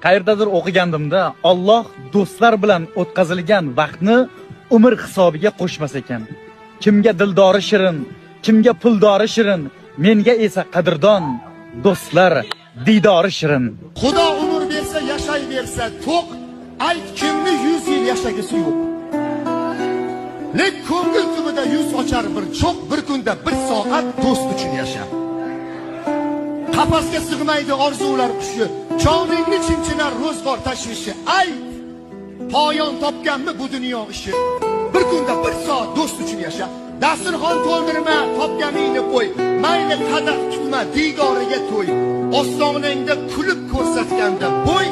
Qayerdadir o'qigandimda, Alloh do'stlar bilan o'tkazilgan vaqtni umr hisobiga qo'shmas ekan. Kimga dildori shirin, kimga puldori shirin, menga esa qadrdon do'stlar diydori shirin. Xudo umr bersa, yashayversa to'q, ayt kimni 100 yil yashagisi yo'q. Lek ko'ngil tubida yuz ochar bir cho'q, bir kunda bir soat do'st uchun yasha. Qafasga sig'maydi orzular qushi, joningni chimchinar ro'zg'or tashvishi. Ayt, poyon topganmi bu dunyo ishi? Bir kunda bir soat do'st uchun yasha. Dasturxon to'ldirma, topganingni qo'y. Mayli qadah tutma, digoriga to'y. Ostonangda kulib ko'rsatganda bo'y